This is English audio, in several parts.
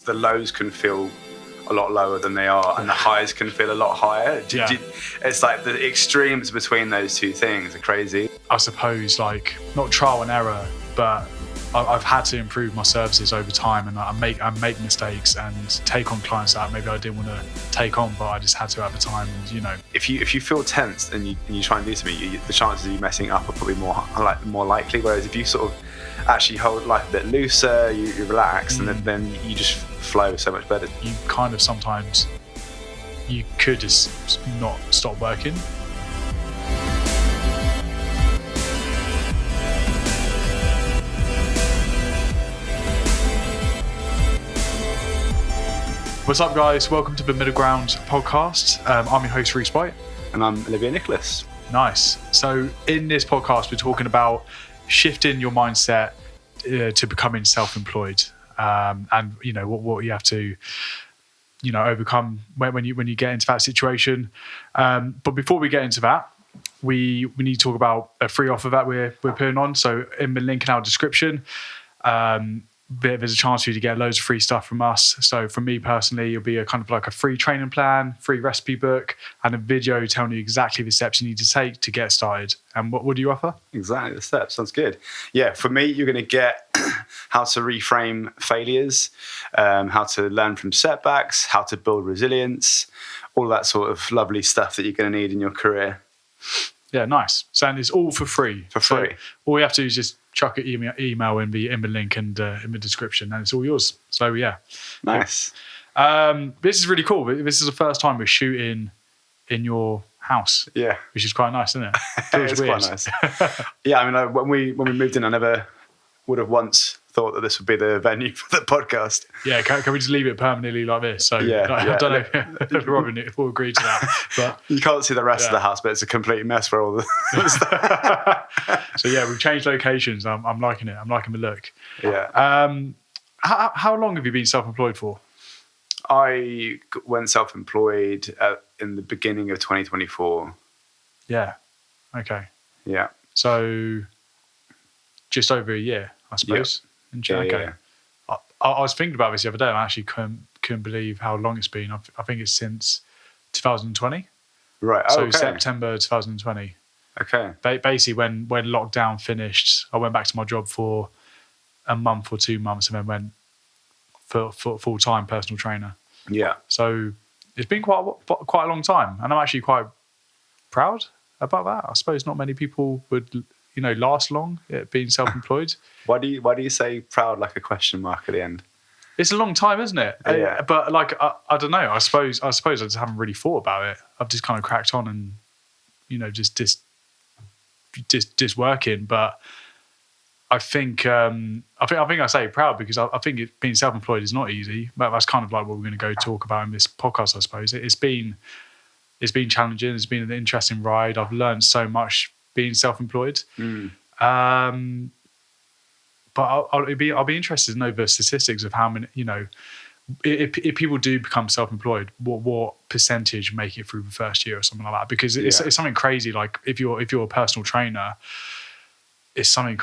The lows can feel a lot lower than they are, and the highs can feel a lot higher. It's like the extremes between those two things are crazy. I suppose, like, not trial and error, but I've had to improve my services over time, and I make mistakes and take on clients that maybe I didn't want to take on, but I just had to at the time. And if you feel tense and you try and do something, the chances of you messing up are probably more likely. Whereas if you sort of actually hold life a bit looser, you relax, and then you just flow so much better. You kind of sometimes you could just not stop working. What's up, guys? Welcome to the Middle Ground podcast. I'm your host, Rhys. And I'm Olivier and Rhys. Nice. So in this podcast, we're talking about shifting your mindset to becoming self-employed, and what you have to overcome when you get into that situation. But before we get into that, we need to talk about a free offer that we're putting on. So in the link in our description, there's a chance for you to get loads of free stuff from us. So for me personally, it'll be a kind of like a free training plan, free recipe book, and a video telling you exactly the steps you need to take to get started. And what do you offer? Exactly, the steps. Sounds good. Yeah, for me, you're going to get how to reframe failures, how to learn from setbacks, how to build resilience, all that sort of lovely stuff that you're going to need in your career. Yeah, nice. So and it's all for free. So all you have to do is just chuck an email in the link and in the description, and it's all yours. So yeah, nice. This is really cool. This is the first time we're shooting in your house. Yeah, which is quite nice, isn't it? It's quite nice. Yeah, I mean, when we moved in, I never would have once thought that this would be the venue for the podcast. Yeah, can we just leave it permanently like this? So I don't know if Robin will agree to that. But you can't see the rest of the house, but it's a complete mess where all the So yeah, we've changed locations. I'm liking it. I'm liking the look. Yeah. How long have you been self-employed for? I went self-employed in the beginning of 2024. Yeah. Okay. Yeah. So just over a year, I suppose. Yeah. Okay. Yeah. I was thinking about this the other day, and I actually couldn't believe how long it's been. I think it's since 2020. Right. So okay. September 2020. Okay. Basically, when lockdown finished, I went back to my job for a month or 2 months, and then went for full-time personal trainer. Yeah. So it's been quite a long time, and I'm actually quite proud about that. I suppose not many people would last long being self-employed. Why do you say proud like a question mark at the end? It's a long time, isn't it? Yeah. But like I don't know. I suppose I just haven't really thought about it. I've just kind of cracked on and just working. But I think I say proud because I think being self-employed is not easy. But that's kind of like what we're going to go talk about in this podcast. I suppose it's been challenging. It's been an interesting ride. I've learned so much being self-employed. But I'll be interested to know the statistics of how many, if people do become self-employed, what percentage make it through the first year or something like that? Because it's something crazy. Like if you're a personal trainer, it's something.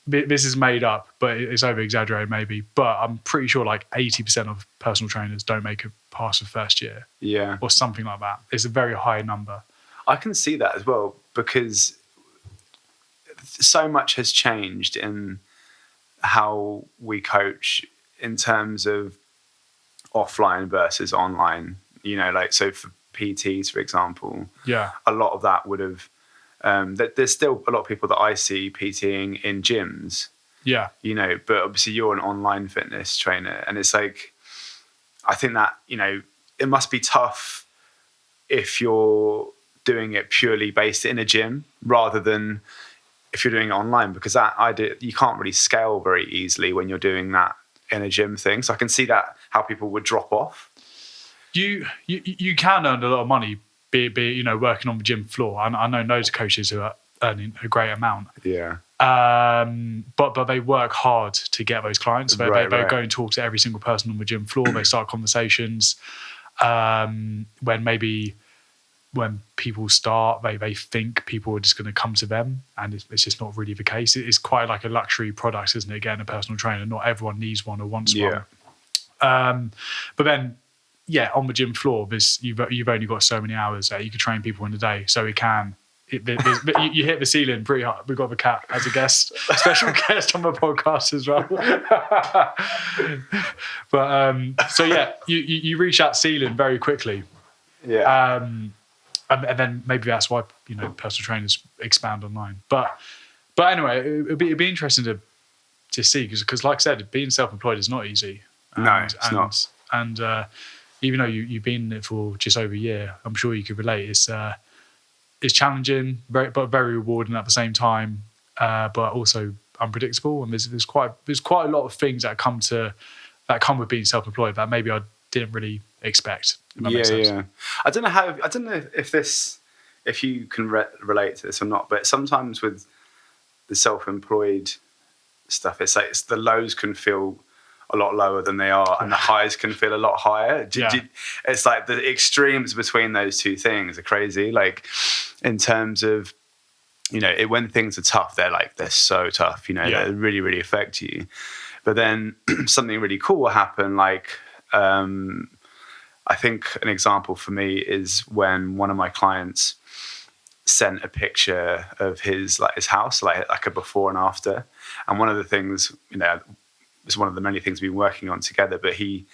This is made up, but it's over exaggerated maybe. But I'm pretty sure like 80% of personal trainers don't make it past the first year. Yeah, or something like that. It's a very high number. I can see that as well because so much has changed in how we coach in terms of offline versus online. So for PTs, for example, a lot of that would have. There's still a lot of people that I see PTing in gyms. Yeah. But obviously you're an online fitness trainer, and it's like, I think that it must be tough if you're doing it purely based in a gym rather than if you're doing it online, because you can't really scale very easily when you're doing that in a gym thing. So I can see that how people would drop off. You can earn a lot of money, be working on the gym floor. I know loads of coaches who are earning a great amount. Yeah. But they work hard to get those clients. They go and talk to every single person on the gym floor. They start conversations. When people start, they think people are just going to come to them, and it's just not really the case. It's quite like a luxury product, isn't it? Again, a personal trainer, not everyone needs one or wants one. But then, yeah, on the gym floor, you've only got so many hours that you can train people in a day, so you hit the ceiling pretty hard. We've got the cat as a guest, special guest on the podcast as well. But so yeah, you reach that ceiling very quickly. Yeah. And then maybe that's why personal trainers expand online. But anyway, it'd be interesting to see because like I said, being self-employed is not easy. No, it's not. And even though you've been in it for just over a year, I'm sure you could relate. It's challenging, but very rewarding at the same time, but also unpredictable. And there's quite a lot of things that come with being self-employed that maybe I didn't really expect. If that makes sense. Yeah. I don't know if you can relate to this or not, but sometimes with the self-employed stuff, it's like the lows can feel a lot lower than they are, and the highs can feel a lot higher. It's like the extremes between those two things are crazy. Like in terms of, when things are tough, they're so tough. They really, really affect you. But then something really cool will happen. Like I think an example for me is when one of my clients sent a picture of his house, like a before and after. And one of the things, it's one of the many things we've been working on together, but he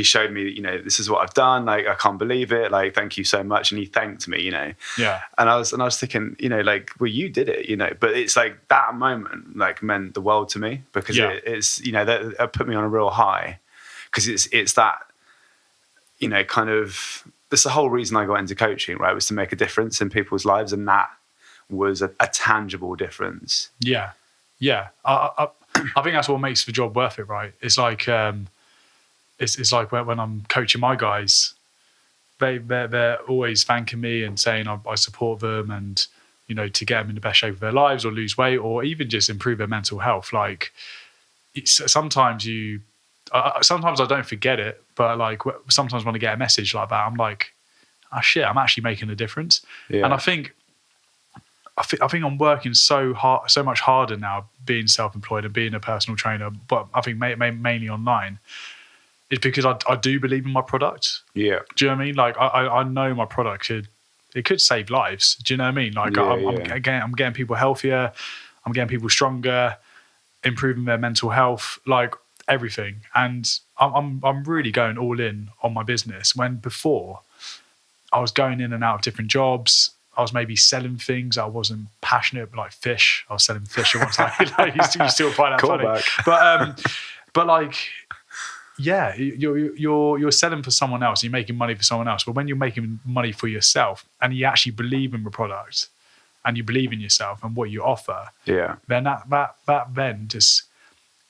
showed me, this is what I've done. Like, I can't believe it. Like, thank you so much. And he thanked me, Yeah. And I was thinking, well, you did it, but it's like that moment, meant the world to me because it's, that put me on a real high because it's that, kind of, that's the whole reason I got into coaching, right? Was to make a difference in people's lives. And that was a tangible difference. Yeah. Yeah. I think that's what makes the job worth it, right? It's like it's like when I'm coaching my guys, they're always thanking me and saying I support them and to get them in the best shape of their lives or lose weight or even just improve their mental health. Like sometimes I don't forget it, but like sometimes when I get a message like that, I'm like, oh shit, I'm actually making a difference. Yeah. And I think I'm working so much harder now being self-employed and being a personal trainer, but I think mainly online, is because I do believe in my product. Yeah. Do you know what I mean? Like I know my product could save lives. Do you know what I mean? Like I'm getting people healthier, I'm getting people stronger, improving their mental health, like everything. And I'm really going all in on my business when before I was going in and out of different jobs. I was maybe selling things I wasn't passionate, like fish. I was selling fish at one time. You still find that funny. But like, yeah, you're selling for someone else. You're making money for someone else. But when you're making money for yourself and you actually believe in the product and you believe in yourself and what you offer, then that then just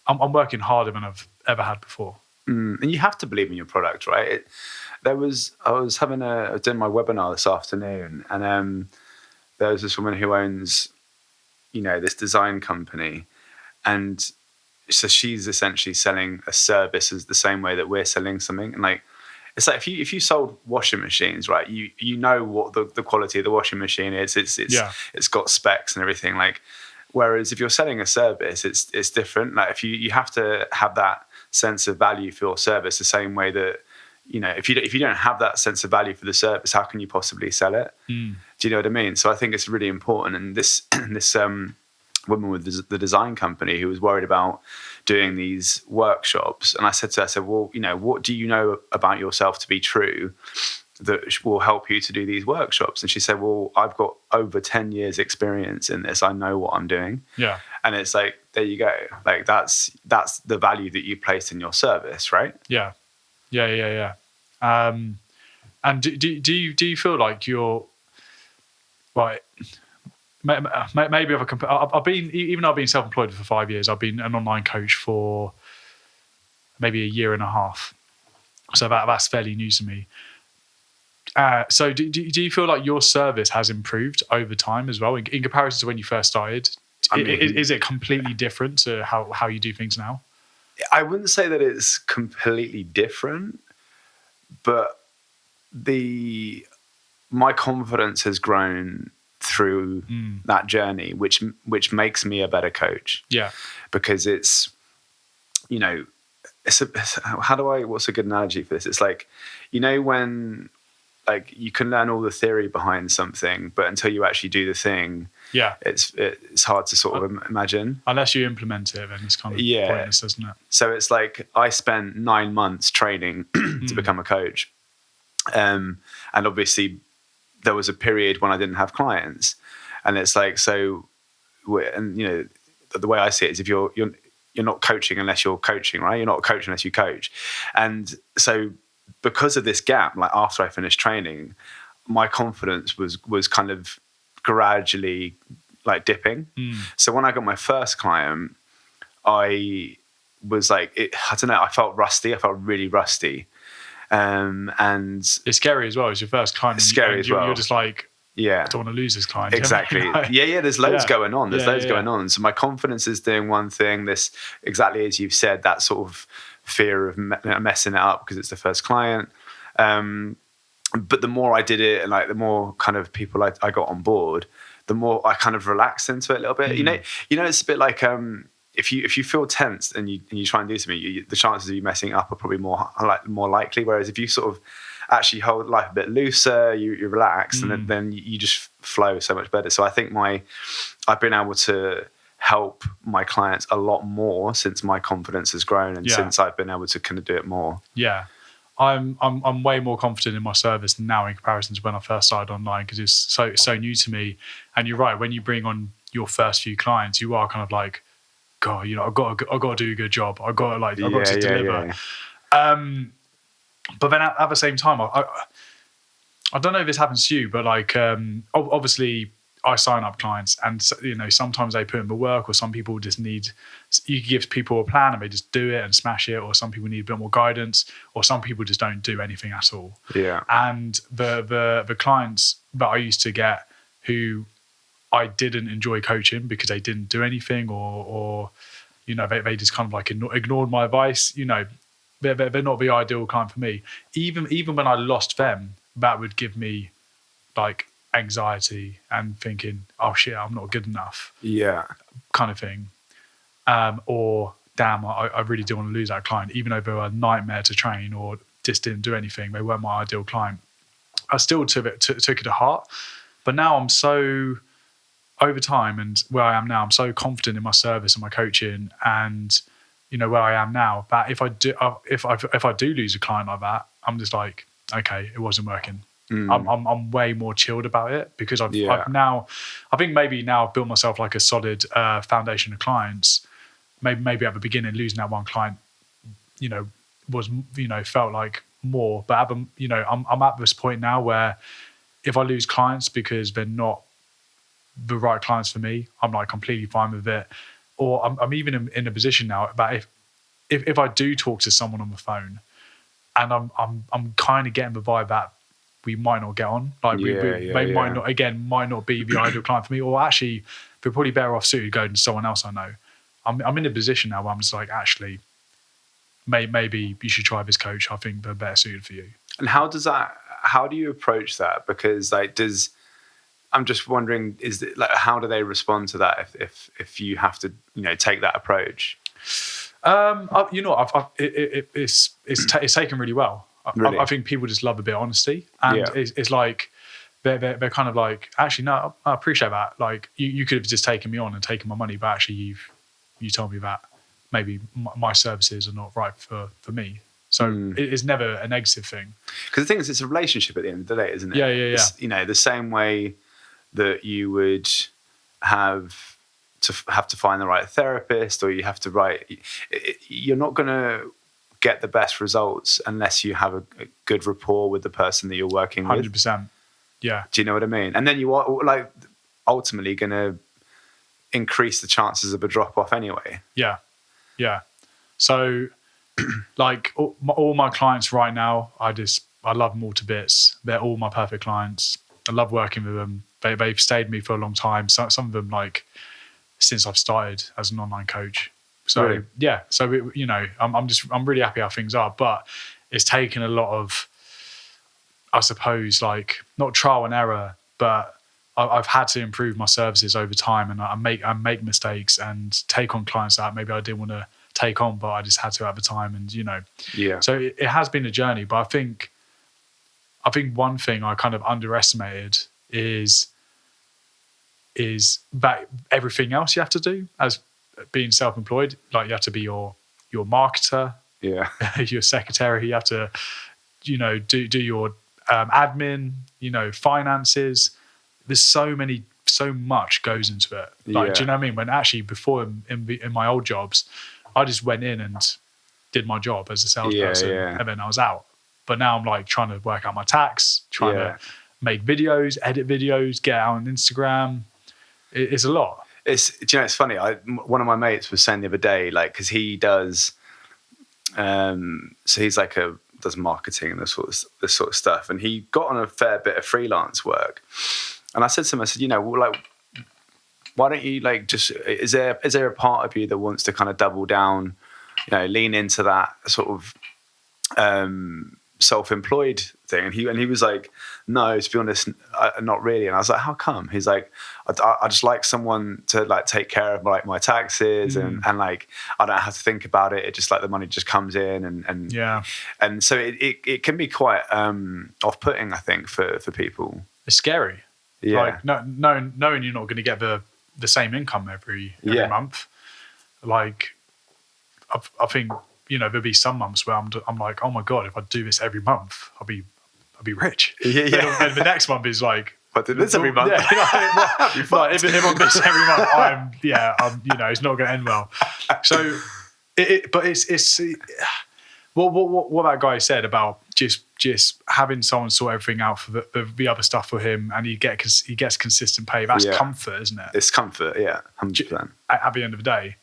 I'm working harder than I've ever had before. And you have to believe in your product, right? I was doing my webinar this afternoon, and there was this woman who owns, this design company, and so she's essentially selling a service as the same way that we're selling something. And like, it's like if you sold washing machines, right? You know what the quality of the washing machine is. It's got specs and everything. Like, whereas if you're selling a service, it's different. Like if you have to have that sense of value for your service, the same way that. If you don't have that sense of value for the service, how can you possibly sell it? Do you know what I mean? So I think it's really important. And this woman with the design company who was worried about doing these workshops, and I said to her, well, what do you know about yourself to be true that will help you to do these workshops? And she said, well, I've got over 10 years experience in this. I know what I'm doing. Yeah. And it's like, there you go. Like that's the value that you place in your service, right? Yeah. Yeah. And do you feel like you're right? Maybe I've been, even though I've been self-employed for 5 years, I've been an online coach for maybe a year and a half. So that's fairly new to me. So do you feel like your service has improved over time as well in comparison to when you first started? Is it completely different to how you do things now? I wouldn't say that it's completely different, but my confidence has grown through that journey, which makes me a better coach. Yeah, because it's what's a good analogy for this? It's like, when like you can learn all the theory behind something, but until you actually do the thing, it's hard to sort of imagine. Unless you implement it, then it's kind of pointless, isn't it? So it's like I spent 9 months training to become a coach. And obviously there was a period when I didn't have clients. And it's like, the way I see it is if you're not coaching unless you're coaching, right? You're not a coach unless you coach. And so because of this gap, like after I finished training, my confidence was kind of gradually like dipping. So when I got my first client, I was like, I don't know, I felt rusty. I felt really rusty. And it's scary as well. It's your first client. It's scary as well. You're just like, I don't want to lose this client. Exactly. There's loads going on. Going on. So my confidence is doing one thing. This, exactly as you've said, that sort of fear of messing it up because it's the first client. But the more I did it, and like the more kind of people I got on board, the more I kind of relaxed into it a little bit. It's a bit like if you feel tense and you try and do something, the chances of you messing up are probably more likely. Whereas if you sort of actually hold life a bit looser, you relax, and then you just flow so much better. So I think I've been able to help my clients a lot more since my confidence has grown and since I've been able to kind of do it more. Yeah. I'm way more confident in my service now in comparison to when I first started online, because it's so new to me. And you're right, when you bring on your first few clients, you are kind of like, God, I've got to do a good job. I've got to deliver. But then at the same time, I don't know if this happens to you, but like obviously I sign up clients, and sometimes they put in the work, or some people just need, you give people a plan and they just do it and smash it, or some people need a bit more guidance, or some people just don't do anything at all. Yeah. And the clients that I used to get who I didn't enjoy coaching because they didn't do anything, or they just kind of like ignored my advice. They're not the ideal client for me. Even when I lost them, that would give me like anxiety and thinking, oh shit, I'm not good enough. Yeah. Kind of thing. Or damn, I really do want to lose that client, even though they were a nightmare to train or just didn't do anything. They weren't my ideal client. I still took it to heart. But now I'm so, over time and where I am now, I'm so confident in my service and my coaching and where I am now, that if I do lose a client like that, I'm just like, okay, it wasn't working. I'm way more chilled about it because I've now, I think maybe now I've built myself like a solid foundation of clients. Maybe at the beginning losing that one client, was felt like more. But I'm at this point now where if I lose clients because they're not the right clients for me, I'm like completely fine with it. Or I'm even in a position now that if I do talk to someone on the phone and I'm kind of getting the vibe that we might not get on, like they might not be the ideal client for me, or actually they're probably better off suited going to someone else I know. I'm in a position now where I'm just like, actually, maybe you should try this coach. I think they're better suited for you. And how do you approach that? Because I'm just wondering, is it like, how do they respond to that if you have to take that approach? It's taken really well. Really? I think people just love a bit of honesty, and it's like they're kind of like, actually no, I appreciate that. Like you could have just taken me on and taken my money, but actually you told me that maybe my services are not right for me. So it's never a negative thing. Because the thing is, it's a relationship at the end of the day, isn't it? Yeah. It's, the same way that you would have to find the right therapist, or you have to you're not going to get the best results unless you have a good rapport with the person that you're working with. 100%. Yeah. Do you know what I mean? And then you are like ultimately going to increase the chances of a drop off anyway. Yeah. So like all my clients right now, I love them all to bits. They're all my perfect clients. I love working with them. They've stayed with me for a long time. Some of them like since I've started as an online coach. So really? Yeah. So I'm really happy how things are, but it's taken a lot of, I suppose, like not trial and error, but I've had to improve my services over time, and I make mistakes and take on clients that maybe I didn't want to take on, but I just had to at the time. And, Yeah. so it has been a journey, but I think one thing I kind of underestimated is that everything else you have to do as being self-employed. Like, you have to be your marketer, your secretary, you have to, do your admin, finances. There's so much goes into it. Like, do you know what I mean? When actually before in my old jobs, I just went in and did my job as a salesperson, and then I was out. But now I'm like trying to work out my tax, trying to make videos, edit videos, get out on Instagram. It's a lot. It's funny. One of my mates was saying the other day, like, because he does, so he's like does marketing and this sort of stuff, and he got on a fair bit of freelance work. And I said to him, I said, like, why don't you like just is there a part of you that wants to kind of double down, lean into that sort of self-employed thing? And he was like, no, to be honest, not really. And I was like, how come? He's like, I just like someone to like take care of like my taxes and like I don't have to think about it. It just like the money just comes in and so it can be quite off-putting, I think, for people. It's scary. Like knowing you're not going to get the same income every month. Like I think there'll be some months where I'm like, oh my god, if I do this every month, I'll be rich. And the next month is like, I do this every month. If I do this every month, I'm it's not going to end well. So, it's what that guy said about just having someone sort everything out for the other stuff for him, and he gets consistent pay. That's comfort, isn't it? It's comfort, 100%. At the end of the day.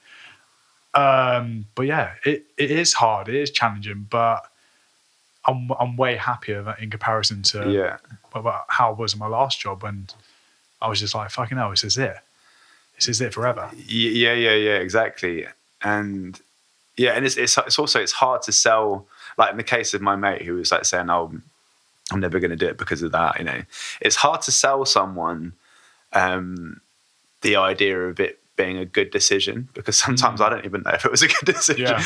But yeah, it is hard. It is challenging, but I'm way happier in comparison to how it was in my last job, when I was just like, fucking hell, this is it. This is it forever. Yeah, exactly. And it's also hard to sell. Like in the case of my mate who was like saying, "Oh, I'm never going to do it because of that." It's hard to sell someone the idea of it being a good decision, because sometimes I don't even know if it was a good decision. You know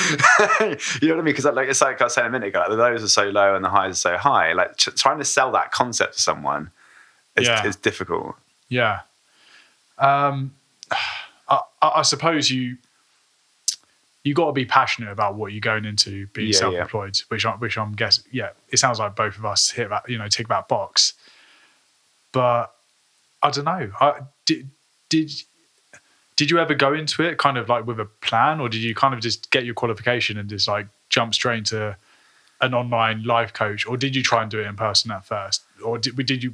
what I mean? Because it's like I was saying a minute ago, the lows are so low and the highs are so high. Like trying to sell that concept to someone is difficult. Yeah. I suppose you got to be passionate about what you're going into being self-employed, which I'm guessing. Yeah, it sounds like both of us hit that, tick that box. But I don't know. Did you ever go into it kind of like with a plan, or did you kind of just get your qualification and just like jump straight into an online life coach, or did you try and do it in person at first, or did you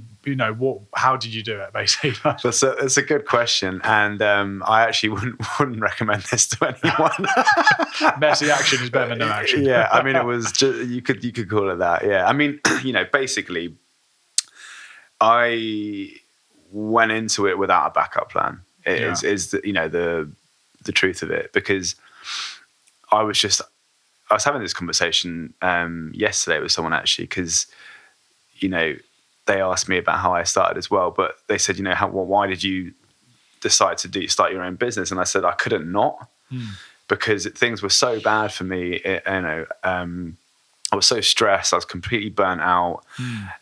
how did you do it basically? That's a good question, and I actually wouldn't recommend this to anyone. Messy action is better than no action. Yeah, I mean, it was just, you could call it that. Yeah, I mean, basically, I went into it without a backup plan. Is the truth of it, because I was having this conversation yesterday with someone, actually, because they asked me about how I started as well, but they said, why did you decide to start your own business? And I said I couldn't not, because things were so bad for me. I was so stressed. I was completely burnt out.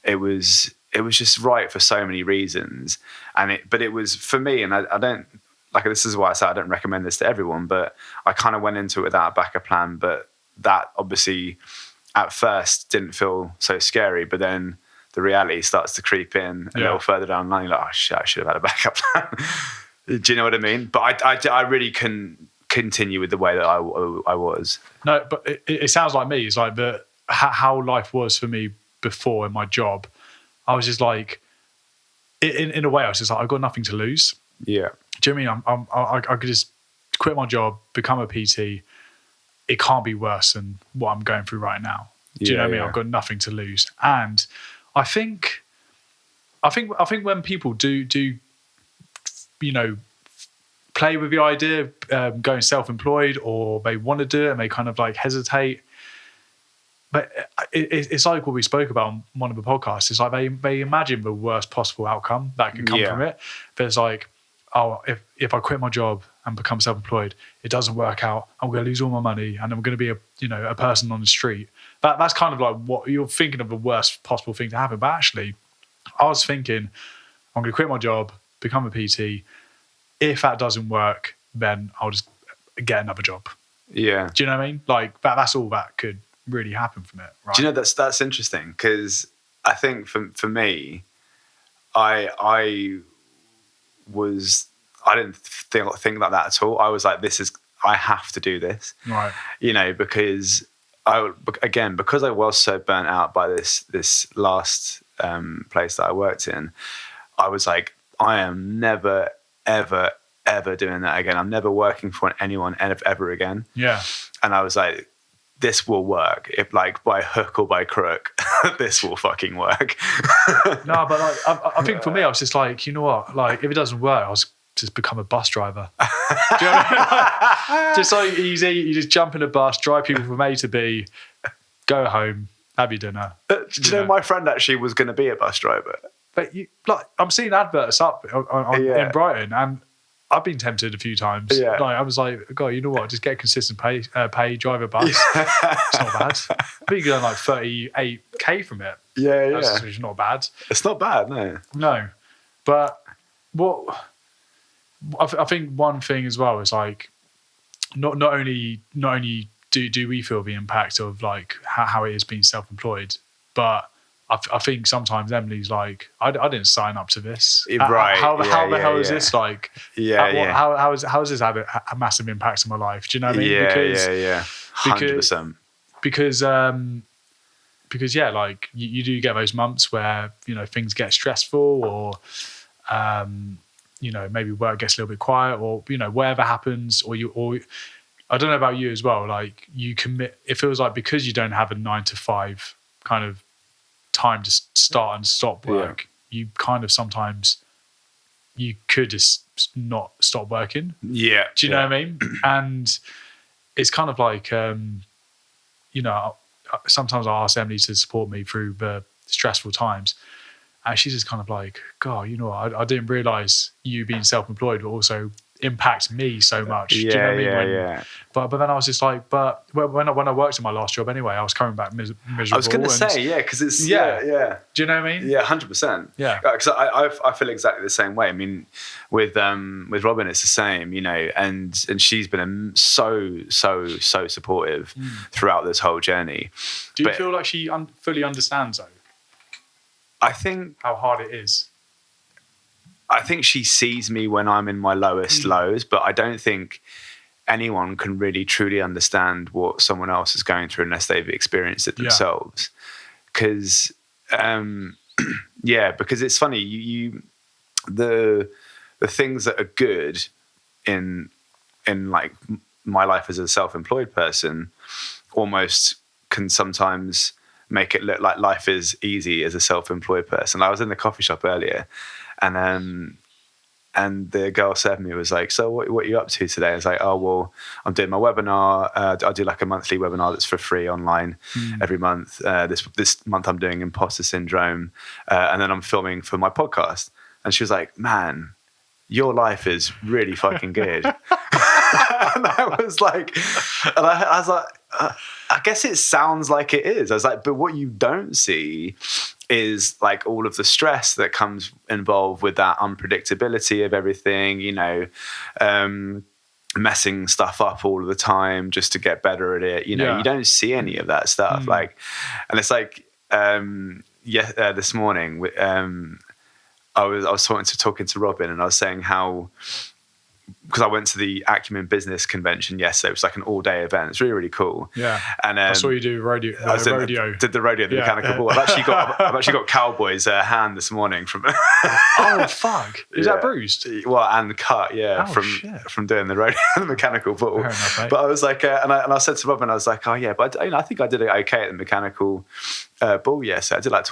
It was just right for so many reasons. But it was for me, and I don't, like, this is why I say I don't recommend this to everyone, but I kind of went into it without a backup plan. But that obviously at first didn't feel so scary, but then the reality starts to creep in a little further down the line. You're like, oh shit, I should have had a backup plan. Do you know what I mean? But I really couldn't continue with the way that I was. No, but it sounds like me. It's like how life was for me before in my job. I was just like, in a way, I was just like, I've got nothing to lose. Yeah. Do you know what I mean? I could just quit my job, become a PT. It can't be worse than what I'm going through right now. Do you know what I mean? I've got nothing to lose. And I think when people do play with the idea of going self-employed, or they want to do it and they kind of like hesitate, but it's like what we spoke about on one of the podcasts. It's like they imagine the worst possible outcome that can come from it. But it's like, oh, if I quit my job and become self-employed, it doesn't work out, I'm going to lose all my money and I'm going to be a person on the street. That's kind of like what you're thinking of, the worst possible thing to happen. But actually, I was thinking, I'm going to quit my job, become a PT. If that doesn't work, then I'll just get another job. Yeah. Do you know what I mean? Like that's all that could really happen from it, right? Do you know that's interesting? Because I think for me, I didn't think like that at all. I was like, I have to do this, right? Because because I was so burnt out by this last place that I worked in, I was like, I am never ever doing that again. I'm never working for anyone ever again. Yeah. And I was like, this will work. If like by hook or by crook, this will fucking work. No, but like I think for me, I was just like, you know what? Like if it doesn't work, I'll just become a bus driver. Do you know what I mean? Just so easy. You just jump in a bus, drive people from A to B, go home, have your dinner. Do you know my friend actually was going to be a bus driver? But I'm seeing adverts up in Brighton, and I've been tempted a few times. Yeah. Like I was like, God, you know what? Just get a consistent pay, drive a bus. It's not bad. I think you're like 38k from it. Yeah, That's not bad. It's not bad, no. No, but what I think one thing as well is like, not only do we feel the impact of like how it is being self-employed, but I think sometimes Emily's like, I didn't sign up to this. Right. How the hell is this like? Yeah. How has this had a massive impact on my life? Do you know what I mean? Yeah. 100%. Because like you do get those months where things get stressful, or maybe work gets a little bit quiet, or whatever happens, or I don't know about you as well. Like you commit. It feels like because you don't have a 9 to 5 kind of time to start and stop work, you kind of sometimes you could just not stop working. Yeah. Do you know what I mean? And it's kind of like sometimes I ask Emily to support me through the stressful times, and she's just kind of like, God, I didn't realize you being self-employed will also impact me so much. Do you know what I mean? Yeah. But then I was just like, but when I worked in my last job anyway, I was coming back miserable. I was going to say, because it's Do you know what I mean? Yeah, 100%. Yeah, because I feel exactly the same way. I mean, with Robin, it's the same, and she's been so supportive throughout this whole journey. Do you feel like she fully understands though? I think how hard it is. I think she sees me when I'm in my lowest lows, but I don't think anyone can really truly understand what someone else is going through unless they've experienced it themselves. Because, because it's funny, the things that are good in like my life as a self-employed person almost can sometimes make it look like life is easy as a self-employed person. I was in the coffee shop earlier, and the girl serving me was like, so what are you up to today? I was like, oh, well, I'm doing my webinar. I do like a monthly webinar that's for free online every month. This month I'm doing imposter syndrome. And then I'm filming for my podcast. And she was like, man, your life is really fucking good. And I was like, I guess it sounds like it is. I was like, but what you don't see is like all of the stress that comes involved with that unpredictability of everything, messing stuff up all of the time just to get better at it. You don't see any of that stuff. Like, and it's like, this morning, I was talking to Robin, and I was saying how, because I went to the Acumen Business Convention yesterday. It was like an all-day event. It's really, really cool. Yeah, and I saw you do rodeo. Did the rodeo, the mechanical ball. I've actually got Cowboy's hand this morning from. Oh fuck! Is that bruised? Well, and cut, from doing the rodeo, the mechanical ball. Fair enough, mate. But I was like, and I said to Robin, I was like, oh yeah, but I think I did it okay at the mechanical ball yesterday. I did like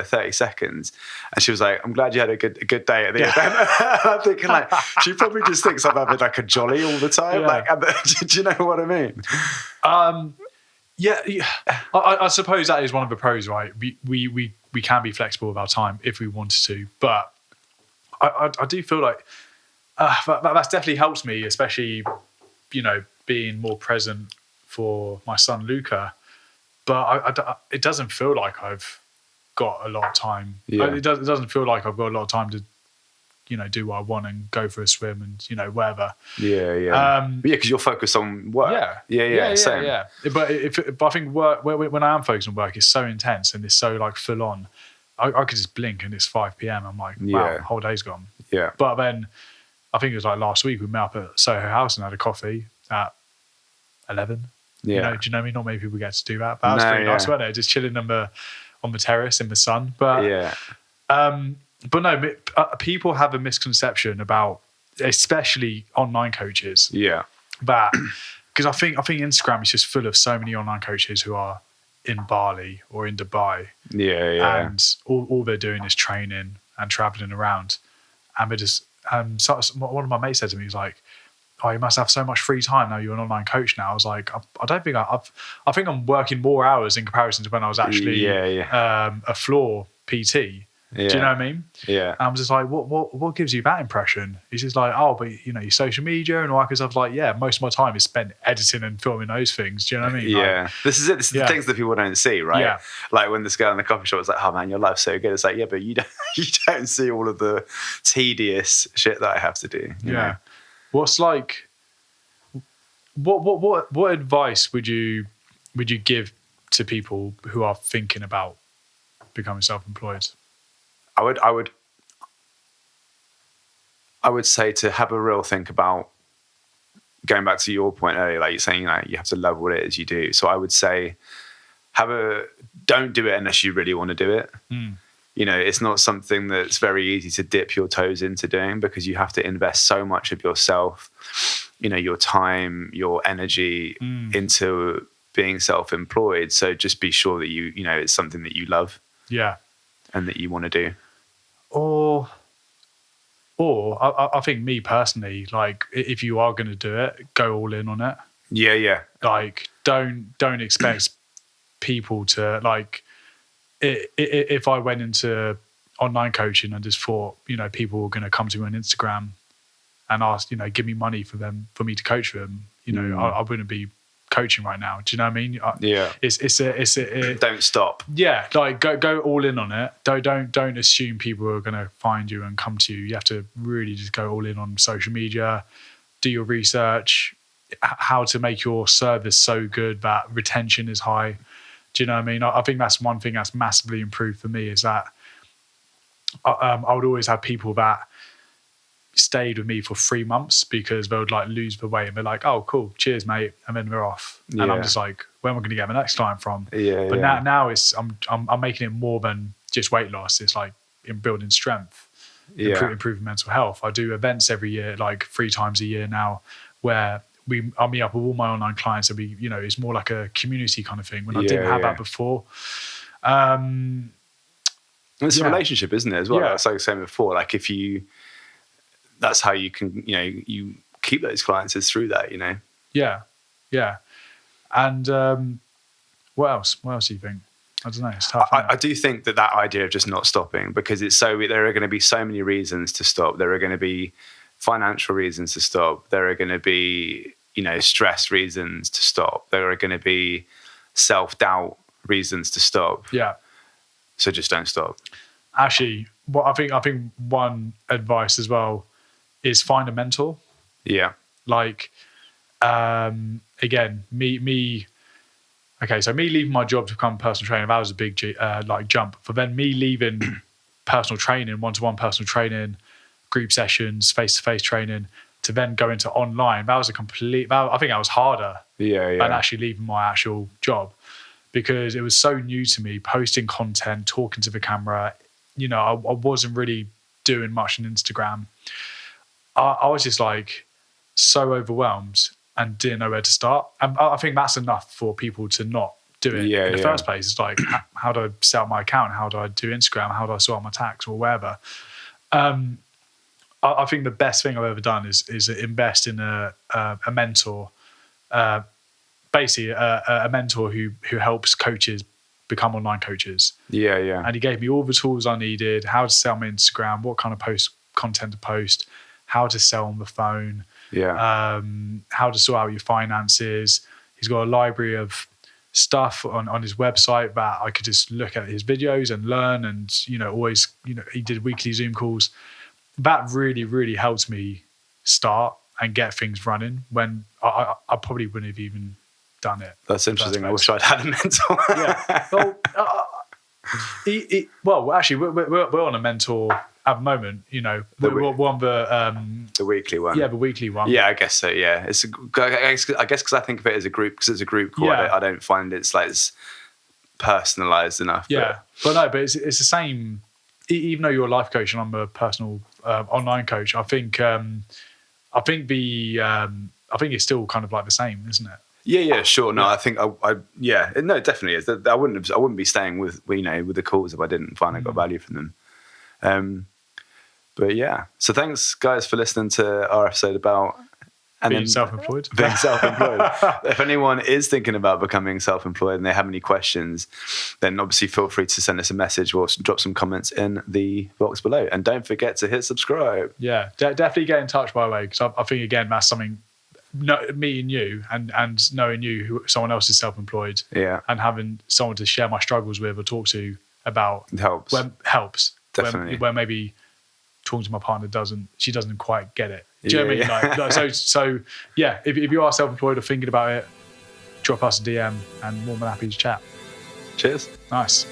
30 seconds, and she was like, I'm glad you had a good day at the event. And I'm thinking like, she probably just thinks I'm having like a jolly all the time. Like, do you know what I mean? I suppose that is one of the pros, right? We can be flexible with our time if we wanted to, but I do feel like That's definitely helped me, especially, being more present for my son Luca. But it doesn't feel like I've got a lot of time. Yeah. It doesn't feel like I've got a lot of time to, do what I want and go for a swim and, whatever. Yeah. Because you're focused on work. Yeah. Same. Yeah. But I think work, when I am focused on work, it's so intense and it's so like full on. I could just blink and it's 5 p.m. I'm like, wow, the whole day's gone. Yeah. But then I think it was like last week we met up at Soho House and had a coffee at 11. Yeah. Do you know what I mean? Not many people get to do that. But that was pretty nice, wasn't it? Just chilling on the terrace in the sun. But but no, people have a misconception about, especially online coaches. Yeah. That because I think Instagram is just full of so many online coaches who are in Bali or in Dubai. Yeah. And all they're doing is training and traveling around. And they're just so one of my mates said to me, he's like, "Oh, you must have so much free time now. You're an online coach now." I was like, I don't think I think I'm working more hours in comparison to when I was actually a floor PT. Yeah. Do you know what I mean? Yeah. And I was just like, what gives you that impression? He's just like, oh, but your social media and all that kind of stuff. Like, yeah, most of my time is spent editing and filming those things. Do you know what I mean? Yeah. This is it. This is the things that people don't see, right? Yeah. Like when this girl in the coffee shop was like, "Oh man, your life's so good." It's like, yeah, but you don't see all of the tedious shit that I have to do. You know? What's like? What advice would you give to people who are thinking about becoming self-employed? I would say to have a real think about, going back to your point earlier, like you're saying, you have to love what it is you do. So I would say don't do it unless you really want to do it. It's not something that's very easy to dip your toes into doing, because you have to invest so much of yourself, your time, your energy into being self-employed. So just be sure that it's something that you love. Yeah. And that you want to do. Or I think, me personally, like, if you are going to do it, go all in on it. Yeah. Like, don't expect people to, like, if I went into online coaching and just thought, people were going to come to me on Instagram and ask, give me money for me to coach them, I wouldn't be coaching right now. Do you know what I mean? It's don't stop. Yeah, like go all in on it. Don't assume people are going to find you and come to you. You have to really just go all in on social media, do your research, how to make your service so good that retention is high. Do you know what I mean? I think that's one thing that's massively improved for me, is that I would always have people that stayed with me for 3 months because they would like lose the weight and they're like, "Oh, cool, cheers, mate," and then they're off. And I'm just like, where am I going to get my next client from? But now it's I'm making it more than just weight loss. It's like in building strength, improving mental health. I do events every year, like 3 times a year now, where I meet up with all my online clients. It's more like a community kind of thing when I didn't have that before. It's a relationship, isn't it, as well? That's like I was saying before, like that's how you can, you keep those clients is through that, Yeah. And what else? What else do you think? I don't know. It's tough. I do think that idea of just not stopping, because there are going to be so many reasons to stop. There are going to be financial reasons to stop. There are going to be, stress reasons to stop. There are going to be self-doubt reasons to stop. Yeah. So just don't stop. Actually, what I think one advice as well is find a mentor. Yeah. Like, again, okay, so me leaving my job to become a personal trainer, that was a big jump. For then me leaving personal training, one-to-one personal training, group sessions, face-to-face training, to then go into online, that was I think that was harder than actually leaving my actual job, because it was so new to me, posting content, talking to the camera. I wasn't really doing much on Instagram. I was just like so overwhelmed and didn't know where to start. And I think that's enough for people to not do it in the first place. It's like, how do I set up my account? How do I do Instagram? How do I sort out my tax or wherever? I think the best thing I've ever done is invest in a mentor, basically a mentor who helps coaches become online coaches. Yeah. And he gave me all the tools I needed, how to sell my Instagram, what kind of content to post, how to sell on the phone, how to sort out your finances. He's got a library of stuff on his website that I could just look at his videos and learn, and always, he did weekly Zoom calls. That really, really helped me start and get things running when I probably wouldn't have even done it. That's interesting. I wish I'd had a mentor. Yeah. Well, actually, we're on a mentor at the moment. We're on the weekly one. Yeah, the weekly one. Yeah, I guess so. Yeah, I guess because I think of it as a group, because it's a group call. Yeah. I don't find it's personalized enough. Yeah, but it's the same. Even though you're a life coach and I'm a personal online coach, I think it's still kind of like the same, isn't it? Yeah, sure. No, I think no, it definitely is. I wouldn't be staying with the calls if I didn't find I got value from them. But yeah, so thanks guys for listening to our episode about being self-employed. Being self-employed. If anyone is thinking about becoming self-employed and they have any questions, then obviously feel free to send us a message or drop some comments in the box below. And don't forget to hit subscribe. Yeah, definitely get in touch, by the way, because I think, again, that's something, meeting you and knowing you, someone else is self-employed, and having someone to share my struggles with or talk to about helps. Definitely. Where maybe talking to my partner she doesn't quite get it. Do you know what I mean? So yeah, if you are self-employed or thinking about it, drop us a DM and more than happy to chat. Cheers. Nice.